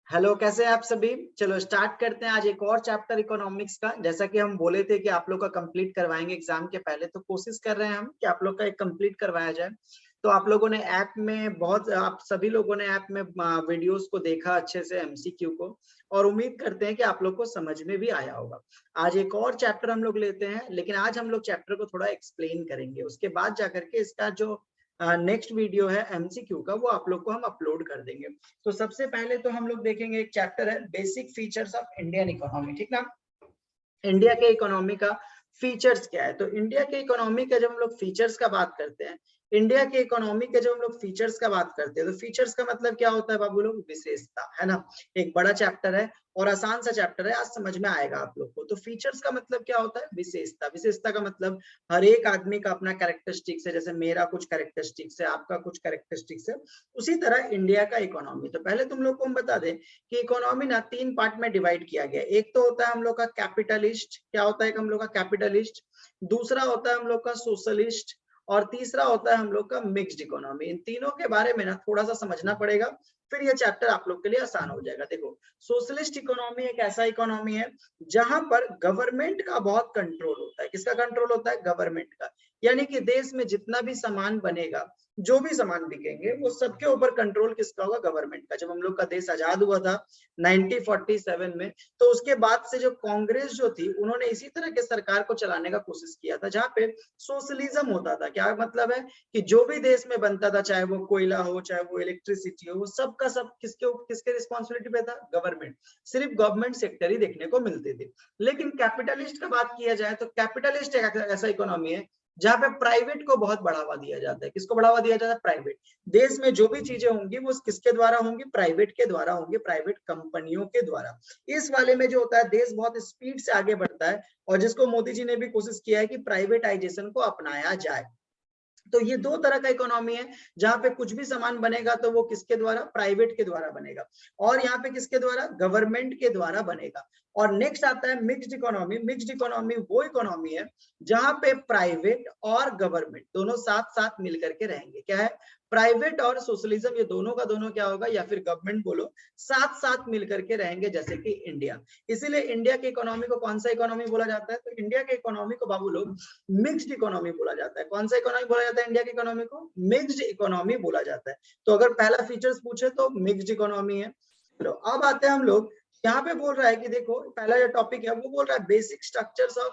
Hello, कैसे हैं आप सभी। चलो स्टार्ट करते हैं आज एक और चैप्टर इकोनॉमिक्स का। जैसा कि हम बोले थे कि आप लोग का कंप्लीट करवाएंगे एग्जाम के पहले, तो कोशिश कर रहे हैं हम कि आप लोग का एक कंप्लीट करवाया जाए। तो आप लोगों ने ऐप में आप सभी लोगों ने ऐप में वीडियोस को देखा अच्छे से, एमसीक्यू को, और उम्मीद करते हैं कि आप लोग को समझ में भी आया होगा। आज एक और चैप्टर हम लोग लेते हैं, लेकिन आज हम लोग चैप्टर को थोड़ा एक्सप्लेन करेंगे। उसके बाद जाकर के इसका जो नेक्स्ट वीडियो है एमसीक्यू का, वो आप लोग को हम अपलोड कर देंगे। तो सबसे पहले तो हम लोग देखेंगे, एक चैप्टर है basic features of Indian economy, ठीक ना। इंडिया के इकोनॉमी का फीचर्स क्या है। तो इंडिया के इकोनॉमी का जब हम लोग फीचर्स का बात करते हैं, इंडिया के इकोनॉमी के जब हम लोग फीचर्स का बात करते हैं, तो फीचर्स का मतलब क्या होता है बाबू लोग, विशेषता, है ना। एक बड़ा चैप्टर है और आसान सा चैप्टर है, आज समझ में आएगा आप लोग को। तो फीचर्स का मतलब क्या होता है, विशेषता। विशेषता का मतलब हर एक आदमी का अपना कैरेक्टरिस्टिक्स है, जैसे मेरा कुछ कैरेक्टरिस्टिक्स है, आपका कुछ कैरेक्टरिस्टिक्स है, उसी तरह इंडिया का इकोनॉमी। तो पहले तुम लोग को हम बता दें कि इकोनॉमी ना 3 पार्ट में डिवाइड किया गया। एक तो होता है हम लोग का कैपिटलिस्ट, क्या होता है हम लोग का कैपिटलिस्ट, दूसरा होता है हम लोग का सोशलिस्ट, और तीसरा होता है हम लोग का मिक्स्ड इकोनॉमी। इन तीनों के बारे में ना थोड़ा सा समझना पड़ेगा, फिर ये चैप्टर आप लोग के लिए आसान हो जाएगा। देखो, सोशलिस्ट इकोनॉमी एक ऐसा इकोनॉमी है जहां पर गवर्नमेंट का बहुत कंट्रोल होता है। किसका कंट्रोल होता है, गवर्नमेंट का। यानी कि देश में जितना भी सामान बनेगा, जो भी सामान बिकेंगे, वो सबके ऊपर कंट्रोल किसका होगा, गवर्नमेंट का। जब हम लोग का देश आजाद हुआ था 1947 में, तो उसके बाद से जो कांग्रेस जो थी, उन्होंने इसी तरह के सरकार को चलाने का कोशिश किया था, जहां पे सोशलिज्म होता था। क्या मतलब है कि जो भी देश में बनता था, चाहे वो कोयला हो, चाहे वो इलेक्ट्रिसिटी हो, वो सब का सब किसके रिस्पॉन्सिबिलिटी पे था, गवर्नमेंट। सिर्फ गवर्नमेंट सेक्टर ही देखने को मिलती थी। लेकिन कैपिटलिस्ट का बात किया जाए तो कैपिटलिस्ट एक ऐसा इकोनॉमी है जहां पे प्राइवेट को बहुत बढ़ावा दिया जाता है। किसको बढ़ावा दिया जाता है, प्राइवेट। देश में जो भी चीजें होंगी वो किसके द्वारा होंगी, प्राइवेट के द्वारा होंगी, प्राइवेट कंपनियों के द्वारा। इस वाले में जो होता है, देश बहुत स्पीड से आगे बढ़ता है, और जिसको मोदी जी ने भी कोशिश किया है कि प्राइवेटाइजेशन को अपनाया जाए। तो ये दो तरह का इकोनॉमी है, जहां पे कुछ भी सामान बनेगा तो वो किसके द्वारा, प्राइवेट के द्वारा बनेगा, और यहाँ पे किसके द्वारा, गवर्नमेंट के द्वारा बनेगा। और नेक्स्ट आता है मिक्स्ड इकोनॉमी। मिक्स्ड इकोनॉमी वो इकोनॉमी है जहां पे प्राइवेट और गवर्नमेंट दोनों साथ साथ मिलकर के रहेंगे। क्या है, प्राइवेट और सोशलिज्म, ये दोनों का दोनों क्या होगा, या फिर गवर्नमेंट बोलो, साथ साथ मिलकर के रहेंगे, जैसे कि इंडिया। इसीलिए इंडिया के इकोनॉमी को कौन सा इकोनॉमी बोला जाता है, तो इंडिया के इकोनॉमी को बाबू लोग मिक्स्ड इकोनॉमी बोला जाता है। कौन सा इकोनॉमी बोला जाता है इंडिया की इकोनॉमी को, मिक्स्ड इकोनॉमी बोला जाता है। तो अगर पहला फीचर्स पूछे तो मिक्स्ड इकोनॉमी है। चलो अब आते हैं हम लोग, यहाँ पे बोल रहा है कि देखो, पहला जो टॉपिक है वो बोल रहा है बेसिक स्ट्रक्चर्स ऑफ,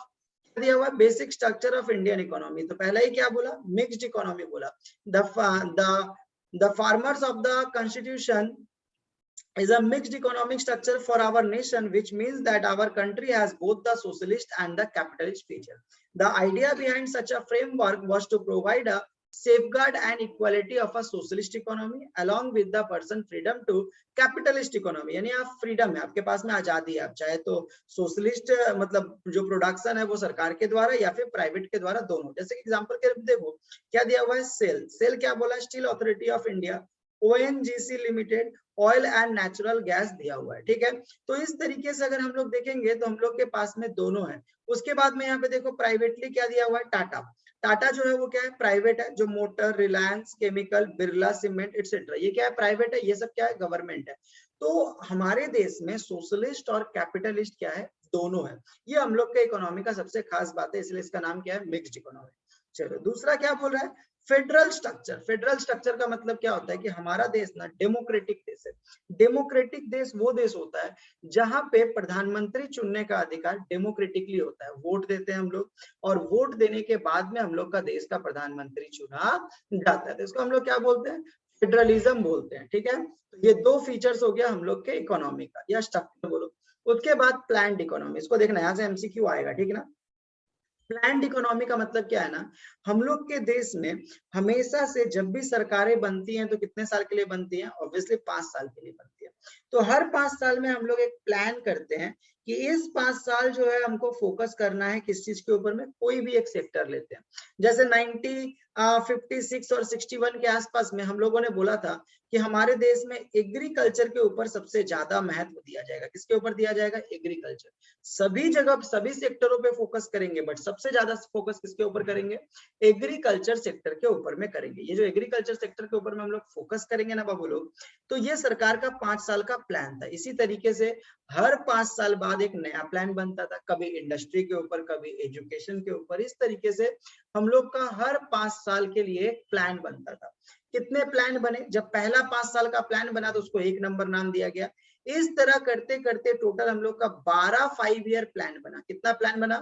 दिया हुआ basic structure of Indian economy. तो पहला ही क्या बोला, मिक्स्ड इकोनॉमी बोला। The farmers of the constitution is a mixed economic structure for our nation, which means that our country has both the socialist and the capitalist feature. The idea behind such a framework was to provide a safeguard and equality of a socialist economy along with the person freedom to capitalist economy। यानी आप freedom है, आपके पास में आजादी है, आप चाहे तो सोशलिस्ट मतलब जो प्रोडक्शन है वो सरकार के द्वारा या फिर प्राइवेट के द्वारा, दोनों। जैसे कि एग्जांपल के देखो क्या दिया हुआ है, सेल। सेल क्या बोला, steel authority of India, ONGC limited, oil and natural gas दिया हुआ है। ठीक है, तो इस तरीके से अगर हम लोग देखेंगे तो हम लोग के पास में दोनों है। उसके बाद में यहाँ पे देखो प्राइवेटली क्या दिया हुआ है, टाटा। टाटा जो है वो क्या है, प्राइवेट है। जो motor, Reliance chemical, Birla cement etcetera, ये क्या है, प्राइवेट है। ये सब क्या है, गवर्नमेंट है। तो हमारे देश में सोशलिस्ट और कैपिटलिस्ट क्या है, दोनों है। ये हम लोग के इकोनॉमी का सबसे खास बात है, इसलिए इसका नाम क्या है, मिक्स्ड इकोनॉमी। चलो दूसरा क्या बोल रहा है, फेडरल स्ट्रक्चर। फेडरल स्ट्रक्चर का मतलब क्या होता है कि हमारा देश ना डेमोक्रेटिक देश है। डेमोक्रेटिक देश वो देश होता है जहां पे प्रधानमंत्री चुनने का अधिकार डेमोक्रेटिकली होता है। वोट देते हैं हम लोग, और वोट देने के बाद में हम लोग का देश का प्रधानमंत्री चुना जाता है। तो इसको हम लोग क्या बोलते हैं, फेडरलिज्म बोलते हैं। ठीक है, तो ये दो फीचर्स हो गया हम लोग के इकोनॉमी का, या स्ट्रक्चर बोलो। उसके बाद प्लान्ड इकोनॉमी, इसको देखना, यहाँ से एमसीक्यू आएगा, ठीक है ना। प्लान्ड इकोनॉमी का मतलब क्या है ना, हम लोग के देश में हमेशा से जब भी सरकारें बनती हैं तो कितने साल के लिए बनती हैं, ऑब्वियसली 5 साल के लिए बनती है। तो हर 5 साल में हम लोग एक प्लान करते हैं कि इस 5 साल जो है हमको फोकस करना है किस चीज के ऊपर में, कोई भी एक सेक्टर लेते हैं। जैसे 56 और 61 के आसपास में हम लोगों ने बोला था कि हमारे देश में एग्रीकल्चर के ऊपर सबसे ज्यादा महत्व दिया जाएगा। किसके ऊपर दिया जाएगा? एग्रीकल्चर। सभी जगह सभी सेक्टरों पे फोकस करेंगे, बट सबसे ज्यादा फोकस किसके ऊपर करेंगे? एग्रीकल्चर सेक्टर के ऊपर में करेंगे। ये जो एग्रीकल्चर सेक्टर के ऊपर में हम लोग फोकस करेंगे ना बाबू लोग, तो ये सरकार का 5 साल का प्लान था। इसी तरीके से हर 5 साल बाद एक नया प्लान बनता था, कभी इंडस्ट्री के ऊपर, कभी एजुकेशन के ऊपर। इस तरीके से हम लोग का हर 5 साल के लिए एक प्लान बनता था। कितने प्लान बने? जब पहला 5 साल का प्लान बना तो उसको 1 नंबर नाम दिया गया। इस तरह करते करते टोटल हम लोग का 12 5 ईयर प्लान बना। कितना प्लान बना?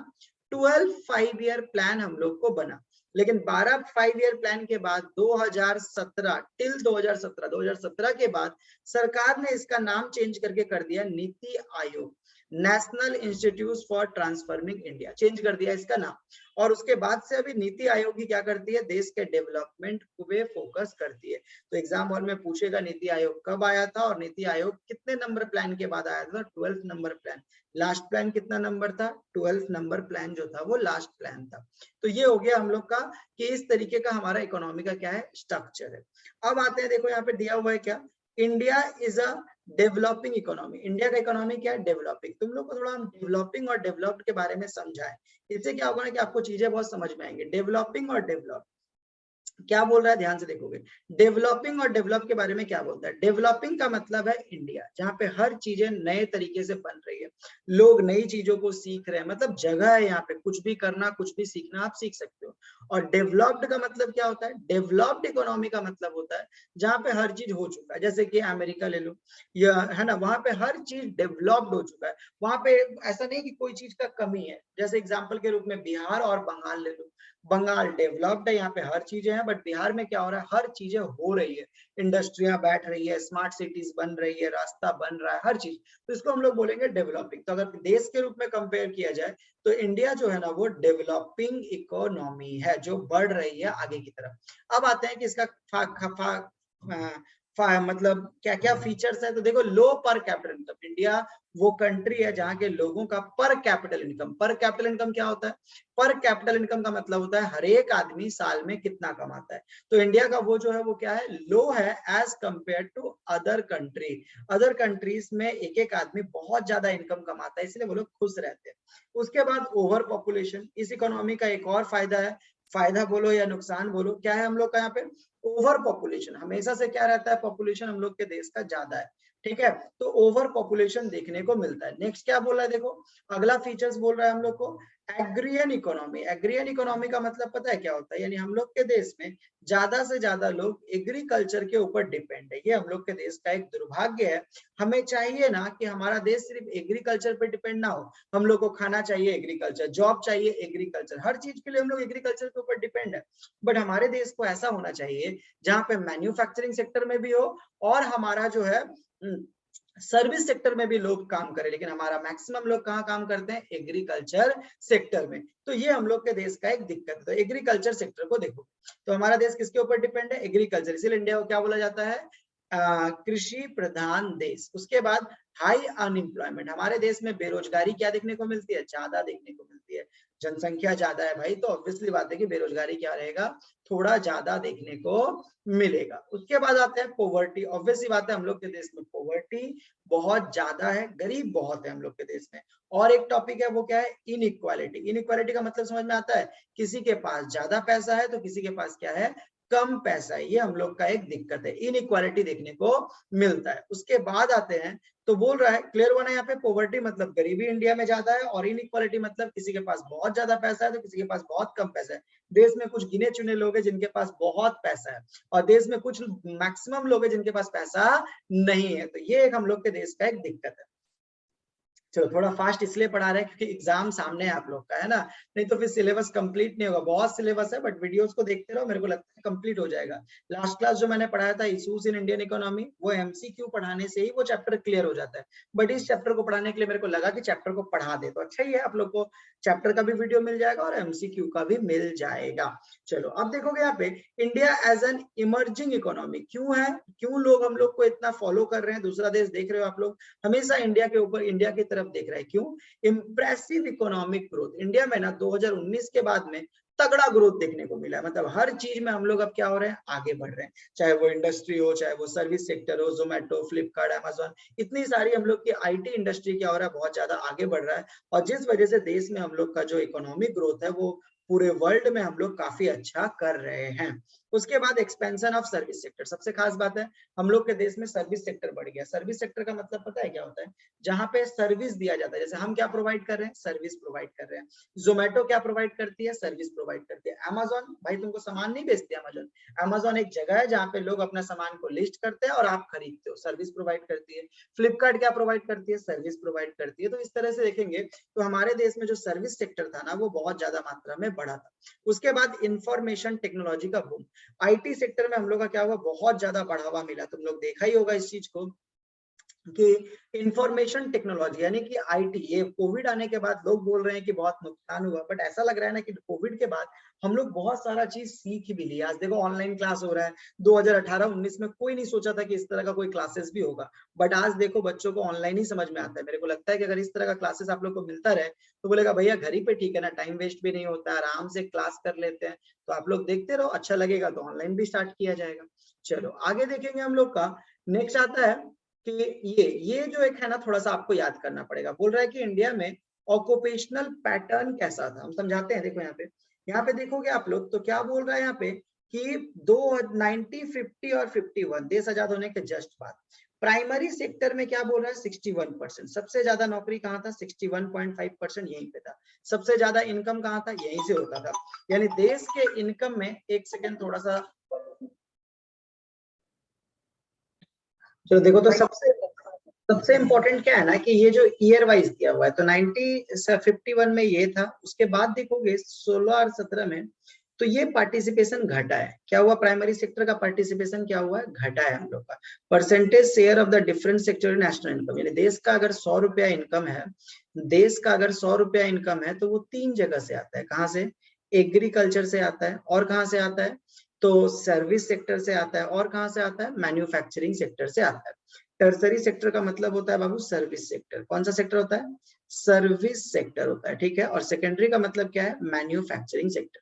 12 5 ईयर प्लान हम लोग को बना। लेकिन 12 5 ईयर प्लान के बाद 2017 टिल 2017 के बाद सरकार ने इसका नाम चेंज करके कर दिया NITI Aayog, national institute for transforming India, change कर दिया इसका नाम। और उसके बाद से अभी नीति आयोग की क्या करती है? देश के डेवलपमेंट पे फोकस करती है। तो एग्जाम हॉल में पूछेगा नीति आयोग कब आया था और नीति आयोग कितने नंबर प्लान के बाद आया था? 12 नंबर प्लान। लास्ट प्लान कितना नंबर था? 12 नंबर प्लान जो था वो लास्ट प्लान था। तो ये हो गया हम लोग का कि इस तरीके का हमारा इकोनॉमी का क्या है? स्ट्रक्चर है। अब आते हैं, देखो यहाँ पे दिया हुआ है क्या? India is a developing economy. India का इकोनॉमी क्या है? डेवलपिंग। तुम लोग को थोड़ा हम डेवलपिंग और डेवलप्ड के बारे में समझाएं। इससे क्या होगा ना कि आपको चीजें बहुत समझ में आएंगे। डेवलपिंग और डेवलप क्या बोल रहा है, ध्यान से देखोगे। डेवलपिंग और डेवलप के बारे में क्या बोलता है? डेवलपिंग का मतलब है इंडिया, जहाँ पे हर चीजें नए तरीके से बन रही है, लोग नई चीजों को सीख रहे हैं, मतलब जगह है यहाँ पे कुछ भी करना, कुछ भी सीखना आप सीख सकते हो। और डेवलप्ड का मतलब क्या होता है? डेवलप्ड इकोनॉमी का मतलब होता है जहाँ पे हर चीज हो चुका है। जैसे कि अमेरिका ले लो, या है ना, वहां पे हर चीज डेवलप्ड हो चुका है। वहां पे ऐसा नहीं कि कोई चीज का कमी है। जैसे एग्जाम्पल के रूप में बिहार और बंगाल ले लो। बंगाल डेवलप्ड है, यहाँ पे हर चीजें हैं, बट बिहार में क्या हो रहा है? हर चीजें हो रही है, इंडस्ट्रियां बैठ रही है, स्मार्ट सिटीज बन रही है, रास्ता बन रहा है, हर चीज। तो इसको हम लोग बोलेंगे डेवलपिंग। तो अगर देश के रूप में कंपेयर किया जाए तो इंडिया जो है ना वो डेवलपिंग इकोनॉमी है, जो बढ़ रही है आगे की तरफ। अब आते हैं कि इसका मतलब क्या क्या फीचर्स है। तो देखो, लो पर कैपिटल इनकम। इंडिया वो कंट्री है जहां के लोगों का पर कैपिटल इनकम, पर कैपिटल इनकम क्या होता है? पर कैपिटल इनकम का मतलब होता है हर एक आदमी साल में कितना कमाता है। तो इंडिया का वो जो है वो क्या है? लो है as compare to other country. Other countries में एक एक आदमी बहुत ज्यादा इनकम कमाता है, इसलिए वो लोग खुश रहते हैं। उसके बाद ओवर पॉपुलेशन। इस इकोनॉमी का एक और फायदा है, फायदा बोलो या नुकसान बोलो, क्या है हम लोग का यहाँ पे? Over population. हमेशा से क्या रहता है? पॉपुलेशन हम लोग के देश का ज्यादा है, ठीक है। तो ओवर पॉपुलेशन देखने को मिलता है। नेक्स्ट क्या बोल रहा है, देखो अगला फीचर्स बोल रहा है हम लोग को एग्रियन इकोनॉमी। एग्रियन इकोनॉमी का मतलब पता है क्या होता है? यानी हम लोग के देश में ज्यादा से ज्यादा लोग एग्रीकल्चर के ऊपर डिपेंड है। ये हम लोग के देश का एक दुर्भाग्य है। हमें चाहिए ना कि हमारा देश सिर्फ एग्रीकल्चर पे डिपेंड ना हो। हम लोग को खाना चाहिए एग्रीकल्चर, जॉब चाहिए एग्रीकल्चर, हर चीज के लिए हम लोग एग्रीकल्चर के ऊपर डिपेंड है। बट हमारे देश को ऐसा होना चाहिए जहाँ पे मैन्युफैक्चरिंग सेक्टर में भी हो और हमारा जो है सर्विस सेक्टर में भी लोग काम करें। लेकिन हमारा मैक्सिमम लोग कहाँ काम करते हैं? एग्रीकल्चर सेक्टर में। तो ये हम लोग के देश का एक दिक्कत है। तो एग्रीकल्चर सेक्टर को देखो, तो हमारा देश किसके ऊपर डिपेंड है? एग्रीकल्चर। इसीलिए इंडिया को क्या बोला जाता है? कृषि प्रधान देश। उसके बाद हाई अनएम्प्लॉयमेंट। हमारे देश में बेरोजगारी क्या देखने को मिलती है? ज्यादा देखने को मिलती है। जनसंख्या ज्यादा है भाई, तो ऑब्वियसली बात है कि बेरोजगारी क्या रहेगा? थोड़ा ज्यादा देखने को मिलेगा। उसके बाद आते हैं पॉवर्टी। ऑब्वियसली बात है हम लोग के देश में पॉवर्टी बहुत ज्यादा है, गरीब बहुत है हम लोग के देश में। और एक टॉपिक है वो क्या है? इनइक्वालिटी। इनइक्वालिटी का मतलब समझ में आता है? किसी के पास ज्यादा पैसा है तो किसी के पास क्या है? कम पैसा है। ये हम लोग का एक दिक्कत है, इनइक्वालिटी देखने को मिलता है। उसके बाद आते हैं तो बोल रहा है क्लियर हुआ ना यहाँ पे? पॉवर्टी मतलब गरीबी इंडिया में ज्यादा है, और इनइक्वालिटी मतलब किसी के पास बहुत ज्यादा पैसा है तो किसी के पास बहुत कम पैसा है। देश में कुछ गिने चुने लोग हैं जिनके पास बहुत पैसा है, और देश में कुछ मैक्सिमम लोग हैं जिनके पास पैसा नहीं है। तो ये एक हम लोग के देश का एक दिक्कत है। चलो थोड़ा फास्ट इसलिए पढ़ा रहे हैं क्योंकि एग्जाम सामने है आप लोग का, है ना, नहीं तो फिर सिलेबस कंप्लीट नहीं होगा। बहुत सिलेबस है, बट वीडियोस को देखते रहो, मेरे को लगता है कंप्लीट हो जाएगा। लास्ट क्लास जो मैंने पढ़ाया था इशूज इन इंडियन इकोनॉमी, वो एमसीक्यू पढ़ाने से ही वो चैप्टर क्लियर हो जाता है। बट इस चैप्टर को पढ़ाने के लिए मेरे को लगा कि चैप्टर को पढ़ा दे तो अच्छा ही है, आप लोग को चैप्टर का भी वीडियो मिल जाएगा और एमसीक्यू का भी मिल जाएगा। चलो अब देखोगे यहाँ पे India as an emerging economy क्यों है, क्यों लोग हम लोग को इतना फॉलो कर रहे हैं, दूसरा देश देख रहे हो आप लोग, हमेशा इंडिया के ऊपर, इंडिया की तरफ तरफ देख रहा है। क्यों? इम्प्रेसिव इकोनॉमिक ग्रोथ इंडिया में ना 2019 के बाद में तगड़ा ग्रोथ देखने को मिला है। मतलब हर चीज में हम लोग अब क्या हो रहे हैं, आगे बढ़ रहे हैं, चाहे वो इंडस्ट्री हो, चाहे वो सर्विस सेक्टर हो, जोमेटो, फ्लिपकार्ट, अमेजोन, इतनी सारी हम लोग की आईटी इंडस्ट्री क्या हो रहा है, बहुत ज्यादा आगे बढ़ रहा है। और जिस वजह से देश में हम लोग का जो इकोनॉमिक ग्रोथ है वो पूरे वर्ल्ड में हम लोग काफी अच्छा कर रहे हैं। उसके बाद एक्सपेंशन ऑफ सर्विस सेक्टर, सबसे खास बात है हम लोग के देश में सर्विस सेक्टर बढ़ गया। सर्विस सेक्टर का मतलब पता है क्या होता है? जहां पे सर्विस दिया जाता है। जैसे हम क्या प्रोवाइड कर रहे हैं, सर्विस प्रोवाइड कर रहे हैं। जोमेटो क्या प्रोवाइड करती है, सर्विस प्रोवाइड करती है। अमेजोन भाई तुमको सामान नहीं बेचती अमेजोन, अमेजोन एक जगह है जहाँ पे लोग अपना सामान को लिस्ट करते हैं और आप खरीदते हो, सर्विस प्रोवाइड करती है। फ्लिपकार्ट क्या प्रोवाइड करती है, सर्विस प्रोवाइड करती है। तो इस तरह से देखेंगे तो हमारे देश में जो सर्विस सेक्टर था ना वो बहुत ज्यादा मात्रा में बढ़ा था। उसके बाद इंफॉर्मेशन टेक्नोलॉजी का बूम, आईटी सेक्टर में हम लोग का क्या हुआ, बहुत ज्यादा बढ़ावा मिला। तुम लोग देखा ही होगा इस चीज को कि इंफॉर्मेशन टेक्नोलॉजी यानी कि आईटी, ये कोविड आने के बाद लोग बोल रहे हैं कि बहुत नुकसान हुआ, बट ऐसा लग रहा है ना कि कोविड के बाद हम लोग बहुत सारा चीज सीख भी लिया। आज देखो ऑनलाइन क्लास हो रहा है, 2018-19 में कोई नहीं सोचा था कि इस तरह का कोई क्लासेस भी होगा, बट आज देखो बच्चों को ऑनलाइन ही समझ में आता है। मेरे को लगता है कि अगर इस तरह का क्लासेस आप लोग को मिलता रहे तो बोलेगा भैया घर ही पे ठीक है ना, टाइम वेस्ट भी नहीं होता, आराम से क्लास कर लेते हैं। तो आप लोग देखते रहो, अच्छा लगेगा तो ऑनलाइन भी स्टार्ट किया जाएगा। चलो आगे देखेंगे हम लोग का। नेक्स्ट आता है कि ये जो एक है ना, थोड़ा सा आपको याद करना पड़ेगा। बोल रहा है कि इंडिया में ऑक्यूपेशनल पैटर्न कैसा था, हम समझाते हैं। देखो यहाँ पे देखोगे आप लोग तो क्या बोल रहा है यहाँ पे कि 1950 और 51 देश आजाद होने के जस्ट बाद प्राइमरी सेक्टर में क्या बोल रहा है, 61%। सबसे ज्यादा नौकरी कहाँ था, 61.5% यहीं पे था। सबसे ज्यादा इनकम कहाँ था, यहीं से होता था। यानी देश के इनकम में, एक सेकेंड थोड़ा सा, चलो देखो तो सबसे इम्पोर्टेंट क्या है ना कि ये जो ईयर वाइज दिया हुआ है तो 1951 में ये था। उसके बाद देखोगे 16 और 17 में तो ये पार्टिसिपेशन घटा है। क्या हुआ, प्राइमरी सेक्टर का पार्टिसिपेशन क्या हुआ है, घटा है हम लोग का। Percentage share of the different sector national income, यानी देश का अगर 100 रुपया इनकम है, देश का अगर 100 रुपया इनकम है तो वो 3 जगह से आता है। कहाँ से? एग्रीकल्चर से आता है, और कहाँ से आता है, तो सर्विस सेक्टर से आता है, और कहाँ से आता है, मैन्युफैक्चरिंग सेक्टर से आता है। टर्सरी सेक्टर का मतलब होता है बाबू सर्विस सेक्टर। कौन सा सेक्टर होता है, सर्विस सेक्टर होता है, ठीक है। और सेकेंडरी का मतलब क्या है, मैन्युफैक्चरिंग सेक्टर।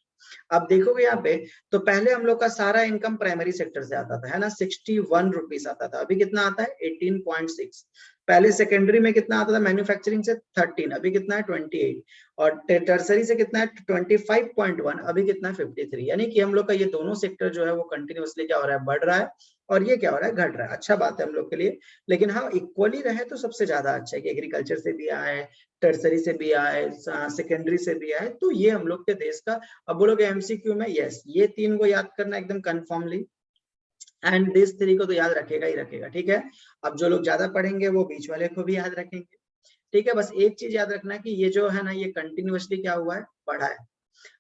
अब देखोगे यहाँ पे तो पहले हम लोग का सारा इनकम प्राइमरी सेक्टर से आता था, है ना, 61 रुपीज आता था। अभी कितना आता है, 18.6। पहले सेकेंडरी में कितना आता था, मैन्युफैक्चरिंग से 13, अभी कितना है 28। और टर्सरी से कितना है 25.1, अभी कितना है 53। यानी कि हम लोग का ये दोनों सेक्टर जो है वो कंटिन्यूअसली क्या हो रहा है, बढ़ रहा है। और ये क्या हो रहा है, घट रहा है। अच्छा बात है हम लोग के लिए। लेकिन हाँ इक्वली रहे तो सबसे ज्यादा अच्छा है कि एग्रीकल्चर से भी आए, टर्सरी से भी आए, सेकेंडरी से भी आए, तो ये हम लोग के देश का। अब बोलोगे एमसीक्यू में, यस ये 3 को याद करना एकदम कंफर्मली, एंड दिस 3 को तो याद रखेगा ही रखेगा, ठीक है। अब जो लोग ज्यादा पढ़ेंगे वो बीच वाले को भी याद रखेंगे, ठीक है। बस एक चीज याद रखना कि ये जो है ना ये कंटिन्यूअसली क्या हुआ है, बढ़ा है।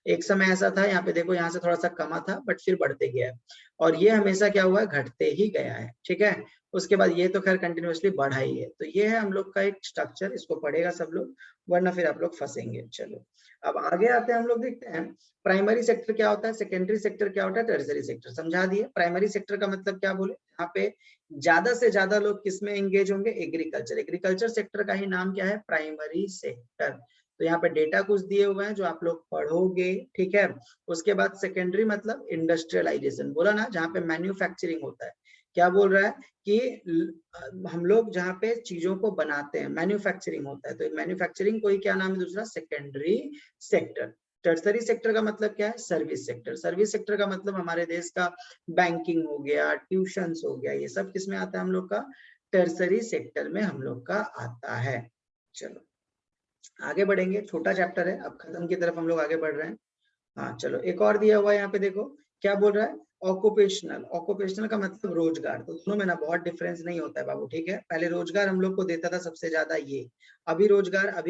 एक समय ऐसा था, यहाँ पे देखो यहाँ से थोड़ा सा कमा था बट फिर बढ़ते गया है। और ये हमेशा क्या हुआ है, घटते ही गया है, ठीक है। उसके बाद ये तो खैर कंटिन्यूअसली बढ़ा ही है। तो ये है हम लोग का एक स्ट्रक्चर, इसको पढ़ेगा सब लोग, वरना फिर आप लोग फंसेंगे। चलो अब आगे आते हैं, हम लोग देखते हैं प्राइमरी सेक्टर क्या होता है, सेकेंडरी सेक्टर क्या होता है, टर्सरी सेक्टर समझा दिए। प्राइमरी सेक्टर का मतलब क्या बोले, यहाँ पे ज्यादा से ज्यादा लोग किसमें एंगेज होंगे, एग्रीकल्चर। एग्रीकल्चर सेक्टर का ही नाम क्या है, प्राइमरी सेक्टर। तो यहाँ पे डेटा कुछ दिए हुए हैं जो आप लोग पढ़ोगे, ठीक है। उसके बाद सेकेंडरी मतलब इंडस्ट्रियलाइजेशन, बोला ना, जहाँ पे मैन्युफैक्चरिंग होता है। क्या बोल रहा है कि हम लोग जहाँ पे चीजों को बनाते हैं, मैन्युफैक्चरिंग होता है। तो मैन्युफैक्चरिंग को ही क्या नाम है दूसरा, सेकेंडरी सेक्टर। टर्सरी सेक्टर का मतलब क्या है, सर्विस सेक्टर। सर्विस सेक्टर का मतलब हमारे देश का बैंकिंग हो गया, ट्यूशन हो गया, ये सब किसमें आता है, हम लोग का टर्सरी सेक्टर में हम लोग का आता है। चलो आगे बढ़ेंगे, छोटा चैप्टर है, अब खत्म की तरफ हम लोग आगे बढ़ रहे हैं। हाँ चलो एक और दिया हुआ है यहाँ पे, देखो क्या बोल रहा है, ऑक्युपेशनल। ऑक्युपेशनल का मतलब रोजगार। तो दोनों में ना बहुत डिफरेंस नहीं होता है बाबू, ठीक है। पहले रोजगार हम लोग को देता था सबसे ज्यादा ये, अभी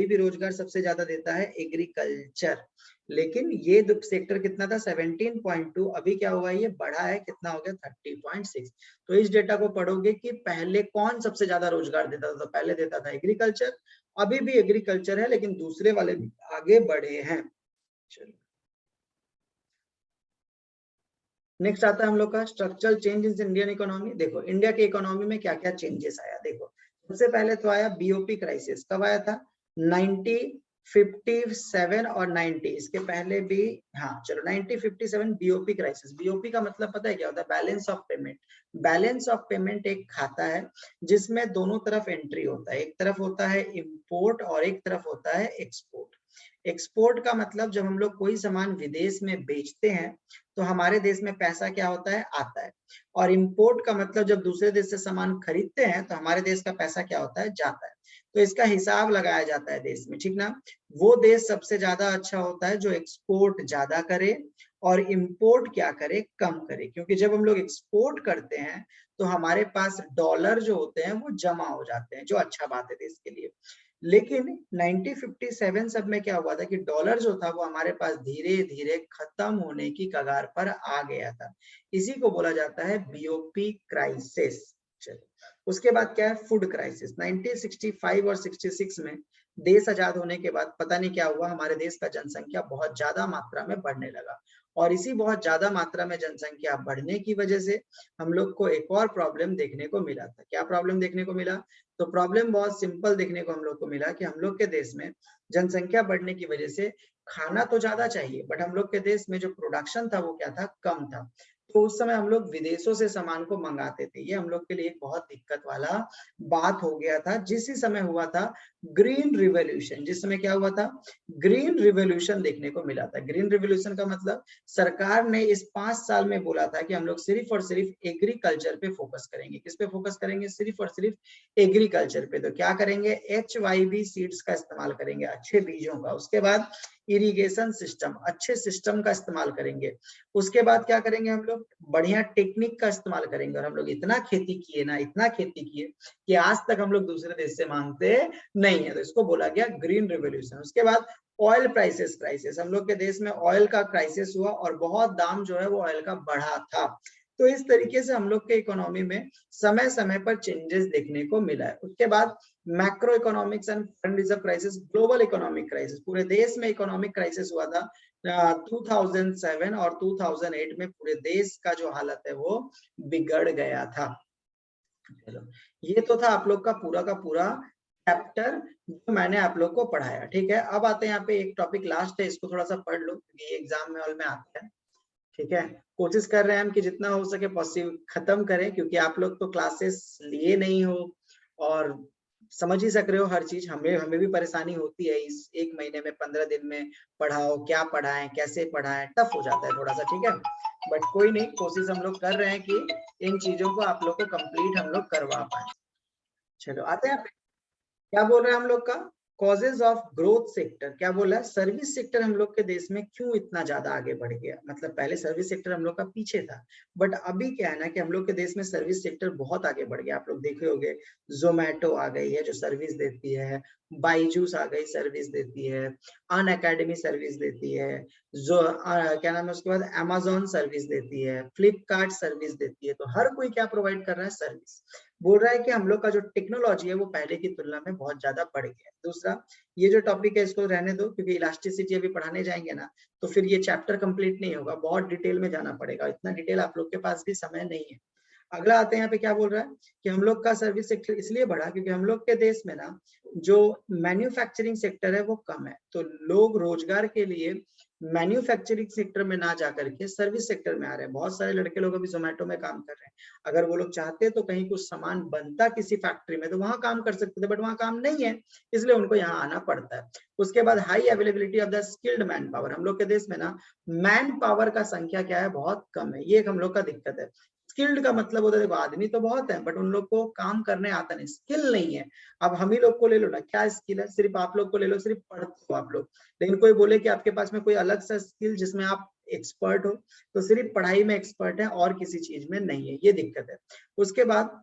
भी रोजगार सबसे ज्यादा देता है एग्रीकल्चर। लेकिन ये सेक्टर कितना था, 17.2, अभी क्या हुआ है, ये बढ़ा है, कितना हो गया 30.6। तो इस डेटा को पढ़ोगे कि पहले कौन सबसे ज्यादा रोजगार देता था, तो पहले देता था एग्रीकल्चर, अभी भी एग्रीकल्चर है लेकिन दूसरे वाले भी आगे बढ़े हैं। चलो नेक्स्ट आता है हम लोग का structural change in Indian economy. देखो इंडिया के इकोनॉमी में क्या क्या चेंजेस आया, देखो सबसे पहले तो आया बीओपी क्राइसिस, कब आया था? 1957 और 90, इसके पहले भी, हाँ चलो 1957 बीओपी क्राइसिस। बीओपी का मतलब पता है क्या होता है? Balance of payment. Balance of payment एक खाता है जिसमें दोनों तरफ एंट्री होता है, एक तरफ होता है इंपोर्ट और एक तरफ होता है एक्सपोर्ट। एक्सपोर्ट का मतलब जब हम लोग कोई सामान विदेश में बेचते हैं तो हमारे देश में पैसा क्या होता है? आता है। और इंपोर्ट का मतलब जब दूसरे देश से सामान खरीदते हैं तो हमारे देश का पैसा क्या होता है? जाता है। तो इसका हिसाब लगाया जाता है देश में, ठीक ना? वो देश सबसे ज्यादा अच्छा होता है जो एक्सपोर्ट ज्यादा करे और इंपोर्ट क्या करे? कम करे। क्योंकि जब हम लोग एक्सपोर्ट करते हैं तो हमारे पास डॉलर जो होते हैं वो जमा हो जाते हैं, जो अच्छा बात है देश के लिए। लेकिन 1957 सब में क्या हुआ था कि डॉलर जो था वो हमारे पास धीरे धीरे खत्म होने की कगार पर आ गया था। इसी को बोला जाता है बीओपी क्राइसिस। चलो, उसके बाद क्या है? Food crisis. 1965 और 66 में देश आजाद होने के बाद पता नहीं क्या हुआ, हमारे देश का जनसंख्या बहुत ज्यादा मात्रा में बढ़ने लगा। और इसी बहुत ज्यादा मात्रा में जनसंख्या बढ़ने की वजह से हम लोग को एक और प्रॉब्लम देखने को मिला था। क्या प्रॉब्लम देखने को मिला? तो प्रॉब्लम बहुत सिंपल देखने को हम लोग को मिला कि हम लोग के देश में जनसंख्या बढ़ने की वजह से खाना तो ज्यादा चाहिए, बट हम लोग के देश में जो प्रोडक्शन था वो क्या था? कम था। तो उस समय हम लोग विदेशों से सामान को मंगाते थे। ये हम लोग के लिए एक बहुत दिक्कत वाला बात हो गया था। जिस समय हुआ था ग्रीन रिवॉल्यूशन, जिस समय क्या हुआ था? ग्रीन रिवॉल्यूशन देखने को मिला था। ग्रीन रिवॉल्यूशन का मतलब सरकार ने इस 5 साल में बोला था कि हम लोग सिर्फ और सिर्फ एग्रीकल्चर पे फोकस करेंगे। किस पे फोकस करेंगे? सिर्फ और सिर्फ एग्रीकल्चर पे। तो क्या करेंगे? HYB सीड्स का इस्तेमाल करेंगे, अच्छे बीजों का। उसके बाद इरिगेशन सिस्टम, अच्छे सिस्टम का इस्तेमाल करेंगे। उसके बाद क्या करेंगे? हम लोग बढ़िया टेक्निक का इस्तेमाल करेंगे। और हम लोग इतना खेती किए ना, इतना खेती किए कि आज तक हम लोग दूसरे देश से मांगते नहीं है। तो इसको बोला गया ग्रीन रिवॉल्यूशन। उसके बाद ऑयल प्राइसेस क्राइसिस, हम लोग के देश में ऑयल का क्राइसिस हुआ और बहुत दाम जो है वो ऑयल का बढ़ा था। तो इस तरीके से हम लोग के इकोनॉमी में समय समय पर चेंजेस देखने को मिला है। उसके बाद macro economics and foreign reserve crisis, global economic crisis, पूरे देश में इकोनॉमिक क्राइसिस हुआ था 2007 और 2008 में। पूरे देश का जो हालत है वो बिगड़ गया था। चलो, ये तो था आप लोग का पूरा चैप्टर जो मैंने आप लोग को पढ़ाया, ठीक है। अब आते हैं यहाँ पे एक टॉपिक लास्ट है, इसको थोड़ा सा पढ़ लो क्योंकि ये एग्जाम में हॉल में आता है, ठीक है। कोशिश कर रहे हैं हम कि जितना हो सके पॉसिबल खत्म करें, क्योंकि आप लोग तो क्लासेस लिए नहीं हो और समझ ही सक रहे हो हर चीज। हमें भी परेशानी होती है, इस 1 महीने में 15 दिन में पढ़ाओ, क्या पढ़ाएं, कैसे पढ़ाएं, टफ हो जाता है थोड़ा सा, ठीक है। बट कोई नहीं, कोशिश हम लोग कर रहे हैं कि इन चीजों को आप लोग को कंप्लीट हम लोग करवा पाए। चलो आते हैं, क्या बोल रहे हैं हम लोग का? Causes of growth sector. क्या बोला है? सर्विस सेक्टर हम लोग के देश में क्यों इतना ज्यादा आगे बढ़ गया? मतलब पहले सर्विस सेक्टर हम लोग का पीछे था, बट अभी क्या है ना कि हम लोग के देश में सर्विस सेक्टर बहुत आगे बढ़ गया। आप लोग देखे होंगे जोमेटो आ गई है जो सर्विस देती है, बाईजूस आ गई सर्विस देती है, अन अकेडमी सर्विस देती है, जो क्या नाम है उसके बाद अमेजोन सर्विस देती है, फ्लिपकार्ट सर्विस देती है। तो हर कोई क्या प्रोवाइड कर रहा है? सर्विस। बोल रहा है कि हम लोग का जो टेक्नोलॉजी है वो पहले की तुलना में बहुत ज्यादा बढ़ गया है। दूसरा, ये जो टॉपिक है इसको रहने दो, क्योंकि इलास्टिसिटी अभी पढ़ाने जाएंगे ना तो फिर ये चैप्टर कंप्लीट नहीं होगा, बहुत डिटेल में जाना पड़ेगा, इतना डिटेल आप लोग के पास भी समय नहीं है। अगला आते हैं यहाँ पे, क्या बोल रहा है कि हम लोग का सर्विस सेक्टर इसलिए बढ़ा क्योंकि हम लोग के देश में ना जो मैन्युफैक्चरिंग सेक्टर है वो कम है। तो लोग रोजगार के लिए मैन्युफैक्चरिंग सेक्टर में ना जाकर के सर्विस सेक्टर में आ रहे हैं। बहुत सारे लड़के लोग अभी जोमेटो में काम कर रहे हैं। अगर वो लोग चाहते तो कहीं कुछ सामान बनता किसी फैक्ट्री में तो वहां काम कर सकते थे, बट वहां काम नहीं है, इसलिए उनको यहाँ आना पड़ता है। उसके बाद high availability of the skilled man power. हम लोग के देश में ना मैन पावर का संख्या क्या है? बहुत कम है। ये एक हम लोग का दिक्कत है। स्किल्ड का मतलब होता है, देखो आदमी तो बहुत है बट उन लोग को काम करने आता नहीं, स्किल नहीं है। अब हम ही लोग को ले लो ना, क्या स्किल है? सिर्फ आप लोग को ले लो, सिर्फ पढ़ते हो आप लोग, लेकिन कोई बोले कि आपके पास में कोई अलग सा स्किल जिसमें आप एक्सपर्ट हो, तो सिर्फ पढ़ाई में एक्सपर्ट है और किसी चीज में नहीं है, ये दिक्कत है। उसके बाद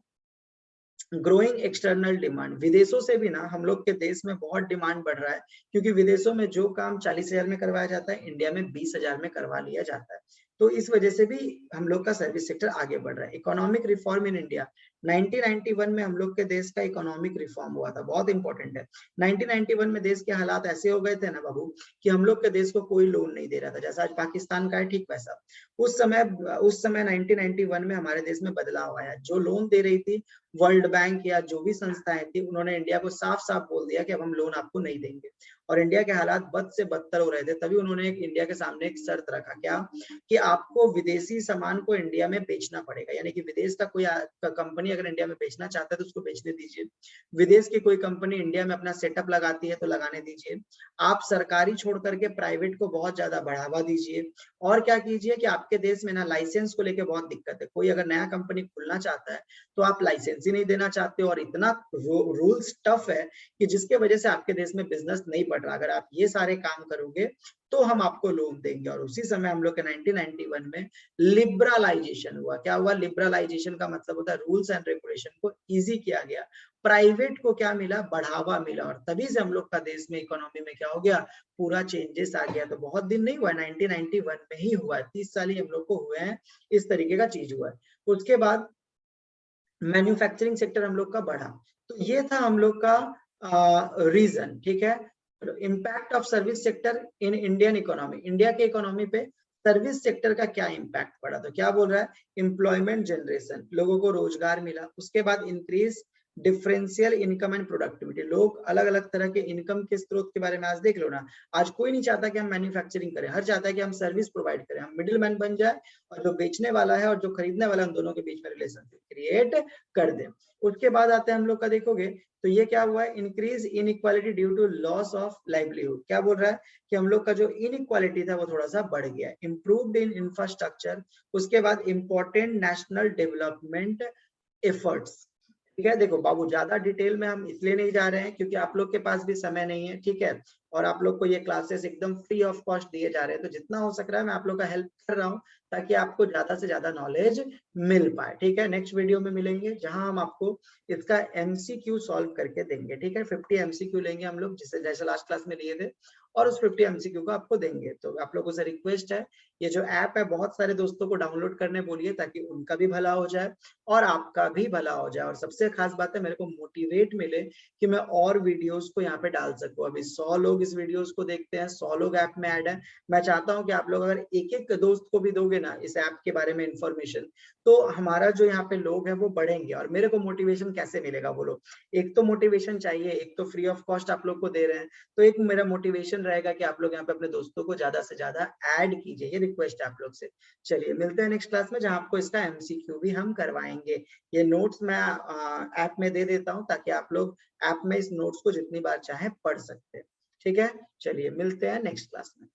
ग्रोइंग एक्सटर्नल डिमांड, विदेशों से भी ना हम लोग के देश में बहुत डिमांड बढ़ रहा है, क्योंकि विदेशों में जो काम 40,000 में करवाया जाता है इंडिया में 20,000 में करवा लिया जाता है। तो इस वजह से भी हम लोग का सर्विस सेक्टर आगे बढ़ रहा है। इकोनॉमिक रिफॉर्म इन इंडिया, 1991 में हम लोग के देश का इकोनॉमिक रिफॉर्म हुआ था, बहुत इंपॉर्टेंट है। 1991 में देश के हालात ऐसे हो गए थे ना बाबू कि हम लोग के देश को कोई लोन नहीं दे रहा था, जैसा आज पाकिस्तान का है ठीक वैसा। उस समय 1991 में हमारे देश में बदलाव आया। जो लोन दे रही थी वर्ल्ड बैंक या जो भी संस्थाएं थी, उन्होंने इंडिया को साफ साफ बोल दिया कि अब हम लोन आपको नहीं देंगे। और इंडिया के हालात बद से बदतर हो रहे थे, तभी उन्होंने इंडिया के सामने एक शर्त रखा, क्या कि आपको विदेशी सामान को इंडिया में बेचना पड़ेगा। यानी कि विदेश का कोई कंपनी अगर इंडिया में बेचना चाहता है तो उसको बेचने दीजिए, विदेश की कोई कंपनी इंडिया में अपना सेटअप लगाती है तो लगाने दीजिए, आप सरकारी छोड़ करके प्राइवेट को बहुत ज्यादा बढ़ावा दीजिए। और क्या कीजिए कि आपके देश में ना लाइसेंस को लेकर बहुत दिक्कत है, कोई अगर नया कंपनी खुलना चाहता है तो आप लाइसेंस ही नहीं देना चाहते, और इतना रूल्स टफ है कि जिसके वजह से आपके देश में बिजनेस नहीं बढ़ रहा। अगर आप ये सारे काम करोगे तो हम आपको लोन देंगे। और उसी समय हम लोग के 1991 में लिबरलाइजेशन हुआ। क्या हुआ? लिबरलाइजेशन का मतलब होता है रूल्स एंड रेगुलेशन को इजी किया गया, प्राइवेट को क्या मिला? बढ़ावा मिला। और तभी से हम लोग का देश में इकोनॉमी में क्या हो गया? पूरा चेंजेस आ गया। तो बहुत दिन नहीं हुआ, 1991 में ही हुआ है, 30 साल ही हम लोग को हुए हैं, इस तरीके का चीज हुआ है। उसके बाद मैन्युफैक्चरिंग सेक्टर हम लोग का बढ़ा। तो ये था हम लोग का रीजन, ठीक है। Impact of service sector in Indian economy, India के इकोनॉमी पे सर्विस सेक्टर का क्या इम्पैक्ट पड़ा? तो क्या बोल रहा है? एम्प्लॉयमेंट जनरेशन, लोगों को रोजगार मिला। उसके बाद increase differential income and productivity, लोग अलग अलग तरह के इनकम के स्रोत के बारे में आज देख लो ना। आज कोई नहीं चाहता कि हम मैन्युफैक्चरिंग करें, हर चाहता है कि हम सर्विस प्रोवाइड करें, हम मिडिल मैन बन जाए और जो बेचने वाला है और जो खरीदने वाला है उन दोनों के बीच में रिलेशनशिप क्रिएट कर दें। उसके बाद आते हैं हम लोग का, देखोगे तो ये क्या हुआ है? Increase inequality due to loss of livelihood. क्या बोल रहा है कि हम लोग का जो इनइक्वालिटी था वो थोड़ा सा बढ़ गया। इंप्रूव्ड इन इंफ्रास्ट्रक्चर, उसके बाद इंपॉर्टेंट नेशनल डेवलपमेंट एफर्ट्स। ठीक है, देखो बाबू ज्यादा डिटेल में हम इसलिए नहीं जा रहे हैं क्योंकि आप लोग के पास भी समय नहीं है, ठीक है। और आप लोग को ये क्लासेस एकदम फ्री ऑफ कॉस्ट दिए जा रहे हैं, तो जितना हो सक रहा है मैं आप लोग का हेल्प कर रहा हूँ ताकि आपको ज्यादा से ज्यादा नॉलेज मिल पाए, ठीक है। नेक्स्ट वीडियो में मिलेंगे जहां हम आपको इसका एमसीक्यू सॉल्व करके देंगे, ठीक है। 50 एमसीक्यू लेंगे हम लोग, जिसे जैसे लास्ट क्लास में लिए थे, और उस 50 एमसीक्यू को आपको देंगे। तो आप लोगों से रिक्वेस्ट है, ये जो ऐप है बहुत सारे दोस्तों को डाउनलोड करने बोलिए ताकि उनका भी भला हो जाए और आपका भी भला हो जाए। और सबसे खास बात है, मेरे को मोटिवेट मिले कि मैं और वीडियोस को यहाँ पे डाल सकूं। अभी 100 लोग इस वीडियोस को देखते हैं, 100 लोग ऐप में ऐड है। मैं चाहता हूं कि आप लोग अगर एक एक दोस्त को भी दोगे ना इस ऐप के बारे में इंफॉर्मेशन, तो हमारा जो यहाँ पे लोग है वो बढ़ेंगे। और मेरे को मोटिवेशन कैसे मिलेगा बोलो? एक तो मोटिवेशन चाहिए, एक तो फ्री ऑफ कॉस्ट आप लोग को दे रहे हैं, तो एक मेरा मोटिवेशन रहेगा कि आप लोग यहाँ पे अपने दोस्तों को ज्यादा से ज्यादा ऐड कीजिए। ये रिक्वेस्ट है आप लोग से। चलिए मिलते हैं नेक्स्ट क्लास में जहां आपको इसका एमसीक्यू भी हम करवाएंगे। ये नोट्स मैं ऐप में दे देता हूं ताकि आप लोग ऐप में इस नोट्स को जितनी बार चाहे पढ़ सकते हैं, ठीक है। चलिए मिलते हैं नेक्स्ट क्लास में।